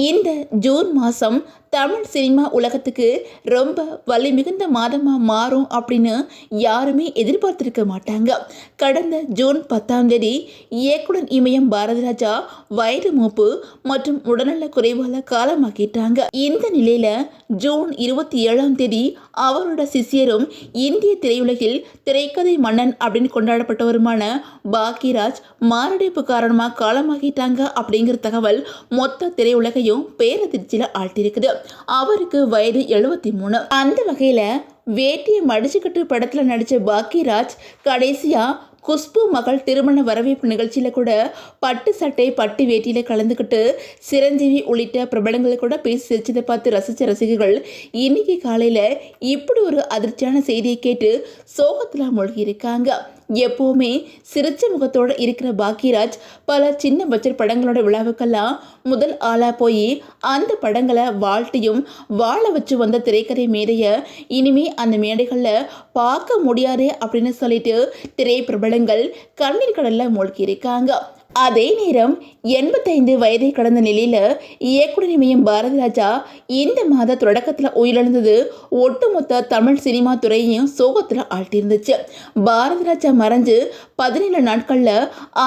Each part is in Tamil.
இந்த ஜூன் மாதம் தமிழ் சினிமா உலகத்துக்கு ரொம்ப வலி மிகுந்த மாதமாக மாறும் அப்படின்னு யாருமே எதிர்பார்த்திருக்க மாட்டாங்க. கடந்த ஜூன் 10 இயக்குனர் இமயம் பாரதிராஜா வயது மூப்பு மற்றும் உடல்நல குறைவால காலமாக்கிட்டாங்க. இந்த நிலையில ஜூன் 27 அவரோட சிஷியரும் இந்திய திரையுலகில் திரைக்கதை மன்னன் அப்படின்னு கொண்டாடப்பட்டவருமான பாக்யராஜ் மாரடைப்பு காரணமாக காலமாகிட்டாங்க அப்படிங்கிற தகவல் மொத்த திரையுலகையும் பேரதிர்ச்சியில் ஆழ்த்திருக்குது. அவருக்கு வயது 73. அந்த வகையில வேட்டியை மடிச்சுக்கட்டு படத்துல நடிச்ச பாக்யராஜ் கடைசியா குஷ்பு மகள் திருமண வரவேற்பு நிகழ்ச்சியில கூட பட்டு சட்டை பட்டு வேட்டியில கலந்துக்கிட்டு சிரஞ்சீவி உள்ளிட்ட பிரபலங்களை கூட பேசி சிரிச்சதை பார்த்து ரசிச்ச ரசிகர்கள் இன்னைக்கு காலையில இப்படி ஒரு அதிர்ச்சியான செய்தியை கேட்டு சோகத்துல மூழ்கி இருக்காங்க. எப்போவுமே சிரிச்ச முகத்தோடு இருக்கிற பாக்யராஜ் பல சின்ன பட்ஜெட் படங்களோட விழாவுக்கெல்லாம் முதல் ஆளா போய் அந்த படங்களை வாழ்த்தியும் வாழ வச்சு வந்த திரைக்கதை மேடையை இனிமே அந்த மேடைகளில் பார்க்க முடியாது அப்படின்னு சொல்லிட்டு திரைப்பிரபலங்கள் கண்ணீர் கடல்ல மூழ்கி இருக்காங்க. அதே நேரம் 85 வயதை கடந்த நிலையில இயக்குனர் இமயம் பாரதிராஜா இந்த மாத தொடக்கத்தில் உயிரிழந்தது ஒட்டுமொத்த தமிழ் சினிமா துறையையும் சோகத்தில் ஆழ்த்தியிருந்துச்சு. பாரதிராஜா மறைஞ்சு 17 நாட்கள்ல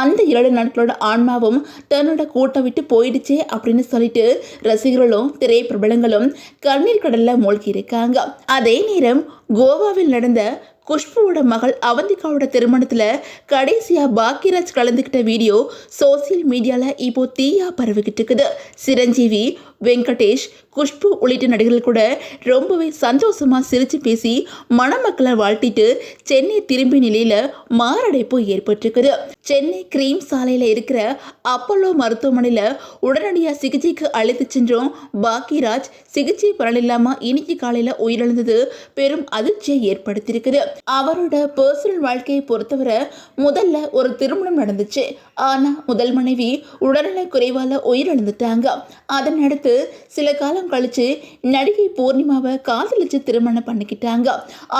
அந்த 7 நாட்களோட ஆன்மாவும் தன்னோட கூட்டை விட்டு போயிடுச்சே அப்படின்னு சொல்லிட்டு ரசிகர்களும் திரைப்பிரபலங்களும் கண்ணீர் கடல்ல மூழ்கி இருக்காங்க. அதே நேரம் கோவாவில் நடந்த குஷ்புவோட மகள் அவந்திகாவோட திருமணத்தில் கடைசியாக பாக்யராஜ் கலந்துக்கிட்ட வீடியோ சோசியல் மீடியாவில் இப்போ தீயா பரவிக்கிட்டு இருக்குது. சிரஞ்சீவி, வெங்கடேஷ், குஷ்பு உள்ளிட்ட நடிகர்கள் கூட ரொம்பவே சந்தோஷமாக சிரித்து பேசி மணமக்களை வாழ்த்திட்டு சென்னை திரும்பிய நிலையில் மாரடைப்பு ஏற்பட்டிருக்குது. சென்னை கிரீம் சாலையில் இருக்கிற அப்பல்லோ மருத்துவமனையில் உடனடியாக சிகிச்சைக்கு அழைத்து சென்றோம் பாக்யராஜ் சிகிச்சை பலனில்லாமல் இன்னைக்கு காலையில் உயிரிழந்தது பெரும் அதிர்ச்சியை ஏற்படுத்தியிருக்குது. அவரோட பர்சனல் வாழ்க்கையை பொறுத்தவரை முதல்ல ஒரு திருமணம் நடந்துச்சு. ஆனால் முதல் மனைவி உடல்நல குறைவால உயிரிழந்துட்டாங்க. அதன் அடுத்து சில காலம் கழிச்சு நடிகை பூர்ணிமாவை காதலிச்சு திருமணம் பண்ணிக்கிட்டாங்க.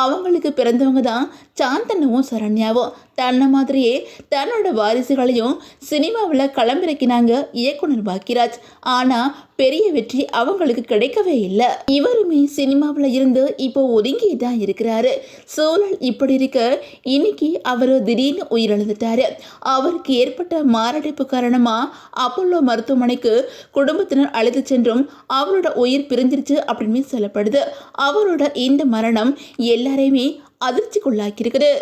அவங்களுக்கு பிறந்தவங்க தான் சாந்தனுவும் சரண்யாவும். தன்னை மாதிரியே தன்னோட வாரிசுகளையும் சினிமாவில் களமிறக்கினாங்க இயக்குனர் பாக்யராஜ். ஆனால் பெரிய வெற்றி அவங்களுக்கு கிடைக்கவே இல்லை. இவருமே சினிமாவில் இருந்து இப்போ ஒதுங்கி தான் இருக்கிறாரு. சூழல் இப்படி இருக்க இன்னைக்கு அவர் திடீர்னு உயிரிழந்துட்டாரு. அவருக்கு ஏற்பட்ட மாரடைப்பு காரணமாக அப்பல்லோ மருத்துவமனைக்கு குடும்பத்தினர் அழைத்து சென்றும் அவரோட உயிர் பிரிஞ்சிருச்சு அப்படின்னு சொல்லப்படுது. அவரோட இந்த மரணம் எல்லாரையுமே அதிர்ச்சிக்குள்ளாக்கி இருக்குது.